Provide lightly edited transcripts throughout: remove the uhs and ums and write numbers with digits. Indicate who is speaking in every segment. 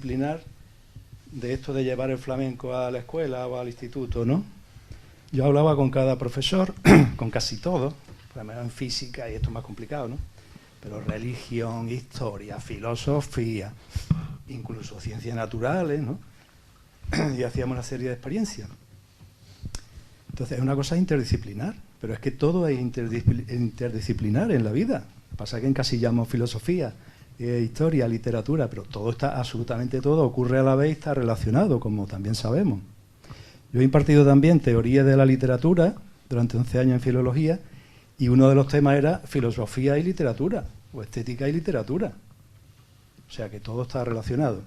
Speaker 1: disciplinar de esto de llevar el flamenco a la escuela o al instituto, ¿no? Yo hablaba con cada profesor, con casi todos, por lo menos en física, y esto es más complicado, ¿no? Pero religión, historia, filosofía, incluso ciencias naturales, ¿no? Y hacíamos una serie de experiencias. Entonces es una cosa interdisciplinar, pero es que todo es interdisciplinar en la vida. Pasa que encasillamos filosofía, historia, literatura, pero todo está, absolutamente todo ocurre a la vez y está relacionado, como también sabemos. Yo he impartido también teoría de la literatura durante 11 años en filología, y uno de los temas era filosofía y literatura, o estética y literatura. O sea que todo está relacionado.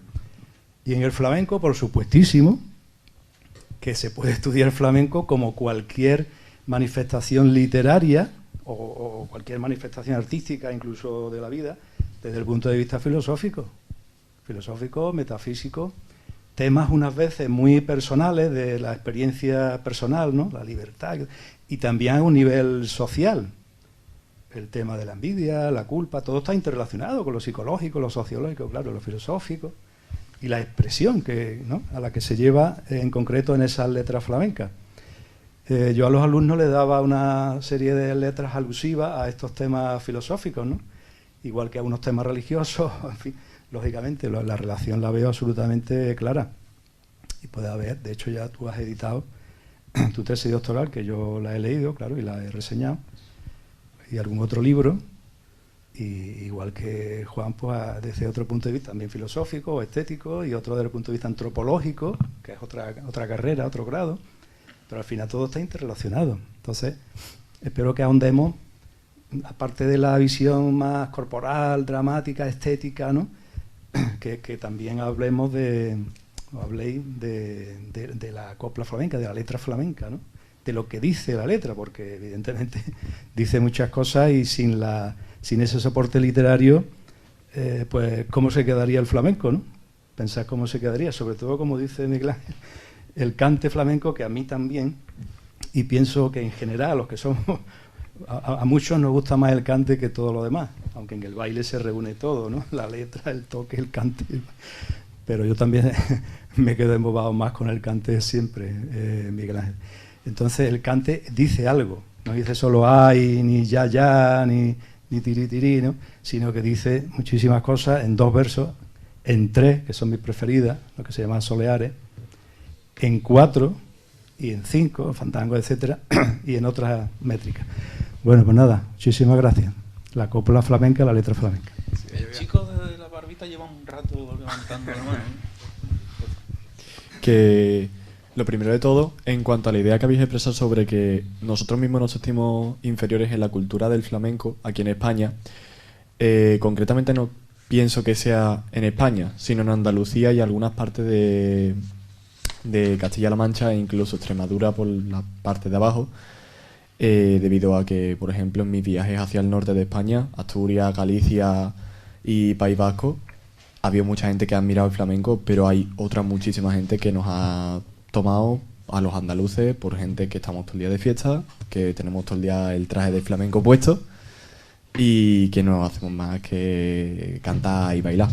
Speaker 1: Y en el flamenco, por supuestísimo, que se puede estudiar flamenco como cualquier manifestación literaria o cualquier manifestación artística, incluso de la vida, desde el punto de vista filosófico, metafísico, temas unas veces muy personales de la experiencia personal, ¿no? La libertad, y también a un nivel social. El tema de la envidia, la culpa, todo está interrelacionado con lo psicológico, lo sociológico, claro, lo filosófico, y la expresión que, ¿no?, a la que se lleva en concreto en esas letras flamencas. Yo a los alumnos les daba una serie de letras alusivas a estos temas filosóficos, ¿no? Igual que a unos temas religiosos, en fin, lógicamente la relación la veo absolutamente clara. Y puede haber, de hecho ya tú has editado tu tesis doctoral, que yo la he leído, claro, y la he reseñado, y algún otro libro, y igual que Juan, pues desde otro punto de vista también filosófico o estético, y otro desde el punto de vista antropológico, que es otra carrera, otro grado, pero al final todo está interrelacionado. Entonces, espero que ahondemos, aparte de la visión más corporal, dramática, estética, ¿no?, que también habléis de la copla flamenca, de la letra flamenca, ¿no?, de lo que dice la letra, porque evidentemente dice muchas cosas, y sin ese soporte literario, pues cómo se quedaría el flamenco, ¿no? Pensad cómo se quedaría, sobre todo, como dice Miguel Ángel, el cante flamenco, que a mí también, y pienso que en general los que somos, a muchos nos gusta más el cante que todo lo demás, aunque en el baile se reúne todo, ¿no? La letra, el toque, el cante, pero yo también me quedo embobado más con el cante siempre, Miguel Ángel. Entonces el cante dice algo, no dice solo ay, ni ya, ni tiri tiri, ¿no?, sino que dice muchísimas cosas en 2 versos, en 3, que son mis preferidas, lo que se llaman soleares, en 4 y en 5, fandango, etcétera, y en otras métricas. Bueno, pues nada, muchísimas gracias. La copla flamenca, la letra flamenca.
Speaker 2: Sí, el chico de la barbita lleva un rato levantando la mano.
Speaker 3: Que lo primero de todo, en cuanto a la idea que habéis expresado sobre que nosotros mismos nos sentimos inferiores en la cultura del flamenco aquí en España, concretamente no pienso que sea en España, sino en Andalucía y algunas partes de Castilla-La Mancha e incluso Extremadura por la parte de abajo, debido a que, por ejemplo, en mis viajes hacia el norte de España, Asturias, Galicia y País Vasco, ha habido mucha gente que ha admirado el flamenco, pero hay otra muchísima gente que nos ha tomado a los andaluces por gente que estamos todo el día de fiesta, que tenemos todo el día el traje de flamenco puesto y que no hacemos más que cantar y bailar.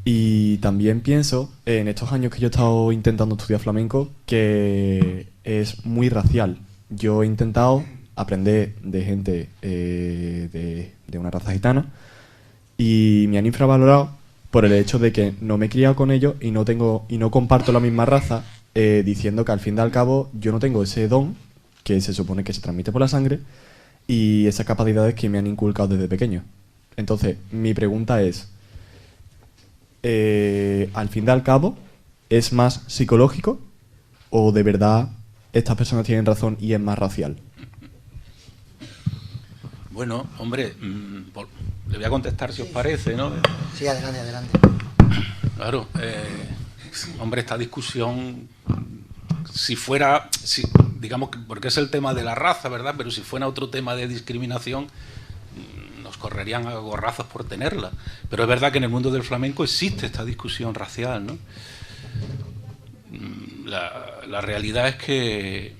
Speaker 3: Y también pienso, en estos años que yo he estado intentando estudiar flamenco, que es muy racial. Yo he intentado aprender de gente de una raza gitana y me han infravalorado por el hecho de que no me he criado con ellos y no comparto la misma raza, diciendo que al fin y al cabo yo no tengo ese don que se supone que se transmite por la sangre y esas capacidades que me han inculcado desde pequeño. Entonces, mi pregunta es, al fin y al cabo, ¿es más psicológico o de verdad estas personas tienen razón y es más racial?
Speaker 2: Bueno, hombre, le voy a contestar si os parece, ¿no?
Speaker 4: Sí, adelante.
Speaker 2: Claro, hombre, esta discusión, digamos, porque es el tema de la raza, ¿verdad? Pero si fuera otro tema de discriminación, nos correrían a gorrazos por tenerla. Pero es verdad que en el mundo del flamenco existe esta discusión racial, ¿no? La realidad es que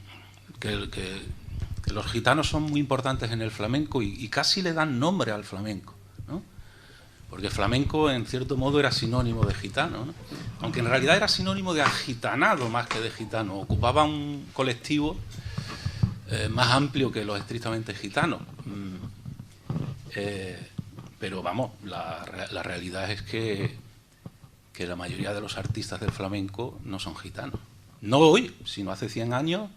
Speaker 2: los gitanos son muy importantes en el flamenco y casi le dan nombre al flamenco, ¿no? porque flamenco en cierto modo era sinónimo de gitano, ¿no? Aunque en realidad era sinónimo de agitanado más que de gitano, ocupaba un colectivo más amplio que los estrictamente gitanos. Pero vamos, la realidad es que la mayoría de los artistas del flamenco no son gitanos. No hoy, sino hace 100 años,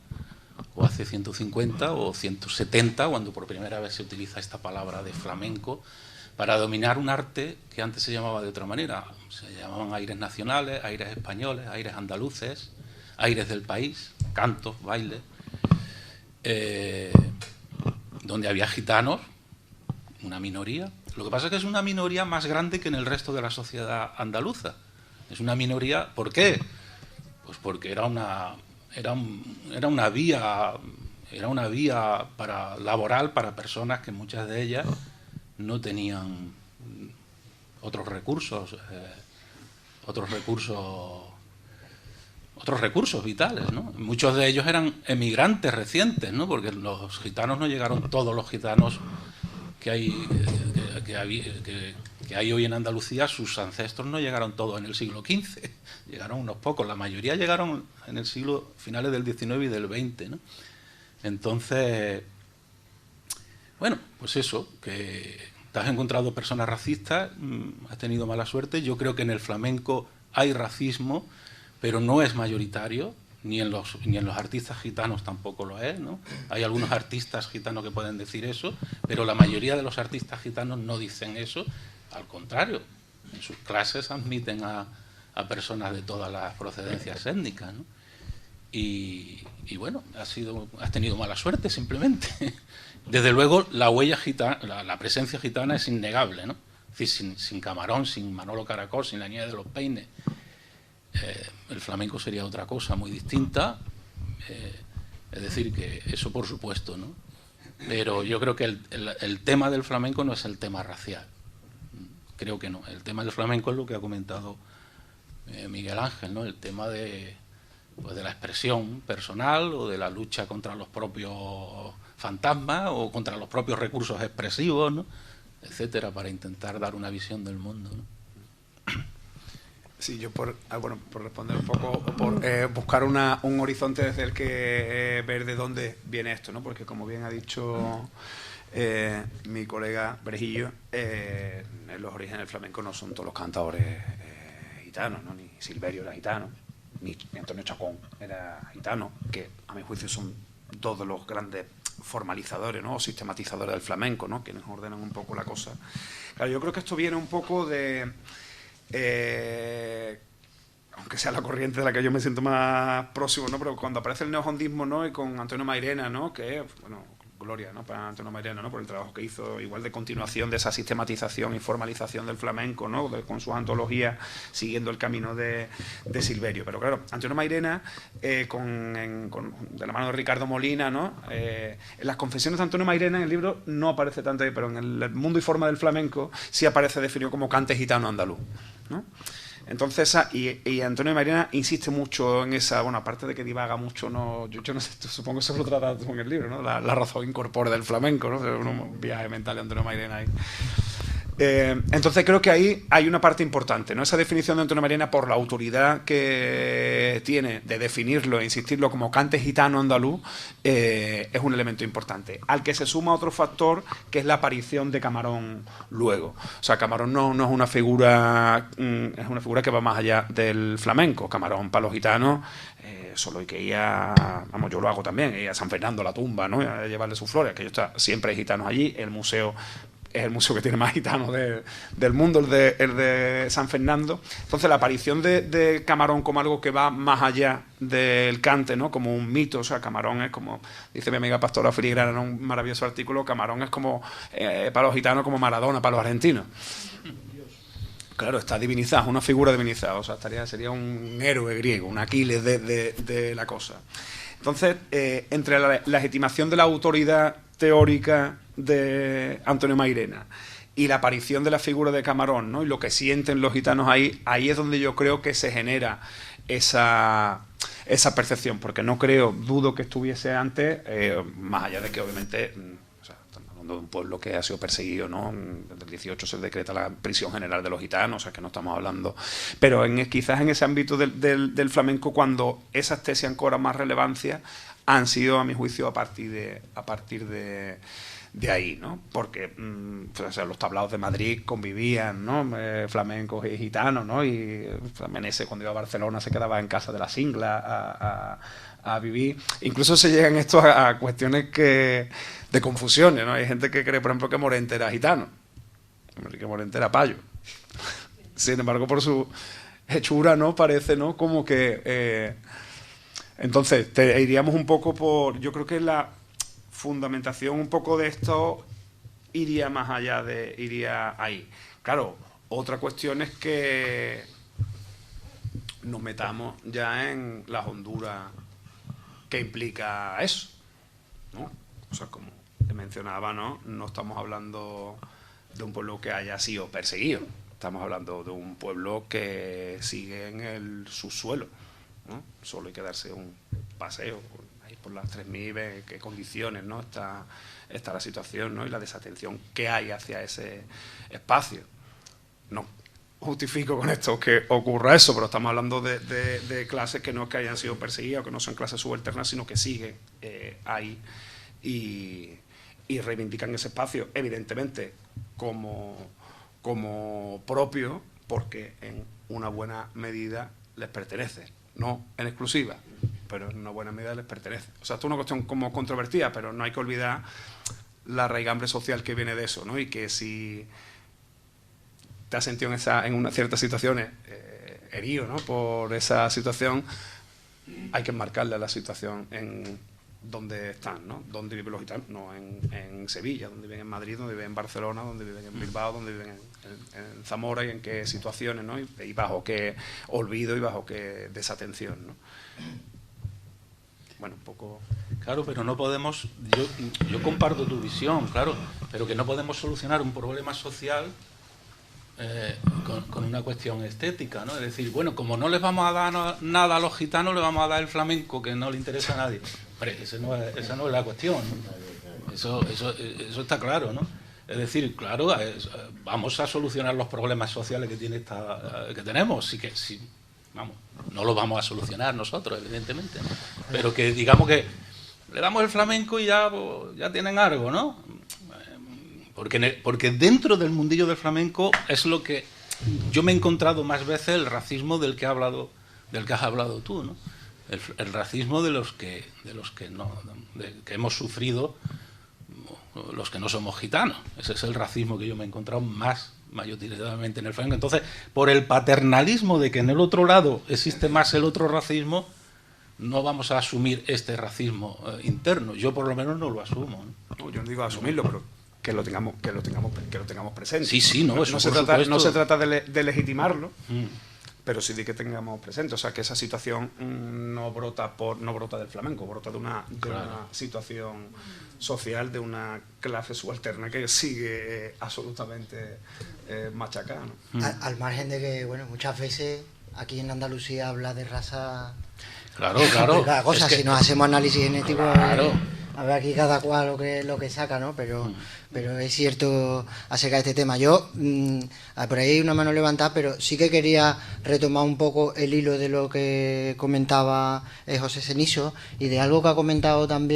Speaker 2: o hace 150 o 170, cuando por primera vez se utiliza esta palabra de flamenco para dominar un arte que antes se llamaba de otra manera. Se llamaban aires nacionales, aires españoles, aires andaluces, aires del país, cantos, bailes, donde había gitanos, una minoría. Lo que pasa es que es una minoría más grande que en el resto de la sociedad andaluza. Es una minoría, ¿por qué? Pues porque era una vía laboral para personas que muchas de ellas no tenían otros recursos vitales, ¿no? Muchos de ellos eran emigrantes recientes, ¿no? Porque los gitanos no llegaron, todos los gitanos que hay hoy en Andalucía, sus ancestros no llegaron todos en el siglo XV, llegaron unos pocos, la mayoría llegaron en el siglo finales del XIX y del XX, ¿no? Entonces, bueno, pues eso, que te has encontrado personas racistas, has tenido mala suerte. Yo creo que en el flamenco hay racismo, pero no es mayoritario, ni en los artistas gitanos tampoco lo es, ¿no? Hay algunos artistas gitanos que pueden decir eso, pero la mayoría de los artistas gitanos no dicen eso. Al contrario, en sus clases admiten a personas de todas las procedencias étnicas, ¿no? Y bueno, has tenido mala suerte simplemente. Desde luego la huella gitana, la presencia gitana es innegable, ¿no? Es decir, sin Camarón, sin Manolo Caracol, sin la Niña de los Peines, el flamenco sería otra cosa muy distinta. Es decir, que eso por supuesto, ¿no? Pero yo creo que el tema del flamenco no es el tema racial. Creo que no. El tema del flamenco es lo que ha comentado Miguel Ángel, ¿no? El tema de la expresión personal o de la lucha contra los propios fantasmas o contra los propios recursos expresivos, ¿no? Etcétera, para intentar dar una visión del mundo, ¿no?
Speaker 4: Sí, yo por responder un poco, por buscar un horizonte desde el que ver de dónde viene esto, ¿no? Porque como bien ha dicho mi colega Brejillo, los orígenes del flamenco no son todos los cantadores gitanos, ¿no? Ni Silverio era gitano, ni Antonio Chacón era gitano, que a mi juicio son dos de los grandes formalizadores, ¿no? O sistematizadores del flamenco, ¿no? Quienes ordenan un poco la cosa. Claro, yo creo que esto viene un poco de... aunque sea la corriente de la que yo me siento más próximo, ¿no? Pero cuando aparece el neohondismo, ¿no? Y con Antonio Mairena, ¿no? Que, bueno, gloria, ¿no? Para Antonio Mairena, ¿no? Por el trabajo que hizo, igual de continuación de esa sistematización y formalización del flamenco, ¿no? Con sus antologías, siguiendo el camino de Silverio. Pero claro, Antonio Mairena, de la mano de Ricardo Molina, ¿no? En las confesiones de Antonio Mairena, en el libro, no aparece tanto, pero en el mundo y forma del flamenco sí aparece definido como cante gitano andaluz, ¿no? Entonces, y Antonio Mairena insiste mucho en esa, bueno, aparte de que divaga mucho, no, yo no sé, supongo que eso lo trata tú en el libro, ¿no? La razón incorpórea del flamenco, ¿no? Un viaje mental de Antonio Mairena ahí. Entonces creo que ahí hay una parte importante, ¿no? Esa definición de Antonio Mairena, por la autoridad que tiene de definirlo e insistirlo como cante gitano andaluz, es un elemento importante, al que se suma otro factor, que es la aparición de Camarón luego. O sea, Camarón no es una figura, es una figura que va más allá del flamenco. Camarón para los gitanos solo hay que ir vamos, yo lo hago también, ir a San Fernando, a la tumba, ¿no? A llevarle sus flores, que siempre hay gitanos allí. El museo es el museo que tiene más gitanos del mundo, el de San Fernando. Entonces la aparición de Camarón como algo que va más allá del cante, ¿no? Como un mito. O sea, Camarón es como, dice mi amiga Pastora Filigrana en un maravilloso artículo, Camarón es como, para los gitanos, como Maradona para los argentinos. Claro, está divinizado, es una figura divinizada. O sea, sería un héroe griego, un Aquiles de la cosa. Entonces, entre la legitimación de la autoridad teórica de Antonio Mairena y la aparición de la figura de Camarón, ¿no? Y lo que sienten los gitanos ahí es donde yo creo que se genera esa percepción, porque dudo que estuviese antes, más allá de que obviamente, o sea, hablando de un pueblo que ha sido perseguido, ¿no? Desde el 18 se decreta la prisión general de los gitanos, o sea que no estamos hablando. Pero quizás en ese ámbito del flamenco, cuando esas tesis han cobrado más relevancia, han sido, a mi juicio, a partir de ahí, ¿no? Porque o sea, los tablaos de Madrid convivían, ¿no? Flamencos y gitanos, ¿no? Y Meneses, cuando iba a Barcelona, se quedaba en casa de la Singla a vivir. Incluso se llegan estos a cuestiones de confusiones, ¿no? Hay gente que cree, por ejemplo, que Morente era gitano, que Morente era payo. Sin embargo, por su hechura, ¿no? Parece, ¿no? Como que... entonces, iríamos un poco por... Yo creo que la fundamentación un poco de esto iría más allá iría ahí. Claro, otra cuestión es que nos metamos ya en las honduras que implica eso, ¿no? O sea, como te mencionaba, ¿no? No estamos hablando de un pueblo que haya sido perseguido, estamos hablando de un pueblo que sigue en el subsuelo, ¿no? Solo hay que darse un paseo ahí por las 3000, qué condiciones, ¿no? está la situación, ¿no? Y la desatención que hay hacia ese espacio. No justifico con esto que ocurra eso, pero estamos hablando de clases que no es que hayan sido perseguidas o que no son clases subalternas, sino que siguen ahí y reivindican ese espacio, evidentemente, como propio, porque en una buena medida les pertenece, no en exclusiva, pero en una buena medida les pertenece. O sea, esto es una cuestión como controvertida, pero no hay que olvidar la raigambre social que viene de eso, ¿no? Y que si te has sentido en unas ciertas situaciones herido, ¿no? Por esa situación, hay que enmarcarle a la situación en donde están, ¿no? Donde viven los gitanos, no en Sevilla, donde viven en Madrid, donde viven en Barcelona, donde viven en Bilbao, donde viven en Zamora, y en qué situaciones, ¿no? Y bajo qué olvido y bajo qué desatención, ¿no? Bueno, un poco...
Speaker 2: Claro, pero no podemos... Yo comparto tu visión, claro, pero que no podemos solucionar un problema social con una cuestión estética, ¿no? Es decir, bueno, como no les vamos a dar nada a los gitanos, le vamos a dar el flamenco, que no le interesa a nadie. Hombre, esa no es la cuestión, ¿no? Eso está claro, ¿no? Es decir, claro, vamos a solucionar los problemas sociales que tenemos, vamos, no los vamos a solucionar nosotros, evidentemente, ¿no? Pero que digamos que le damos el flamenco y ya tienen algo, ¿no? Porque dentro del mundillo del flamenco es lo que yo me he encontrado más veces el racismo del que has hablado tú, ¿no? El racismo de los que hemos sufrido los que no somos gitanos. Ese es el racismo que yo me he encontrado más mayoritariamente en el flamenco. Entonces, por el paternalismo de que en el otro lado existe más el otro racismo, no vamos a asumir este racismo interno. Yo por lo menos no lo asumo, ¿no?
Speaker 4: No, yo no digo asumirlo, pero que lo tengamos presente.
Speaker 2: Sí, no, eso
Speaker 4: no se trata de legitimarlo, pero sí de que tengamos presente. O sea, que esa situación no brota del flamenco, brota de una situación social, de una clase subalterna que sigue absolutamente machacada, ¿no?
Speaker 5: Al margen de que, bueno, muchas veces aquí en Andalucía habla de raza...
Speaker 2: Claro.
Speaker 5: Cada cosa, si nos hacemos análisis genético,
Speaker 2: claro.
Speaker 5: A ver aquí cada cual lo que saca, ¿no? Pero es cierto acerca de este tema. Yo, por ahí hay una mano levantada, pero sí que quería retomar un poco el hilo de lo que comentaba José Cenizo y de algo que ha comentado también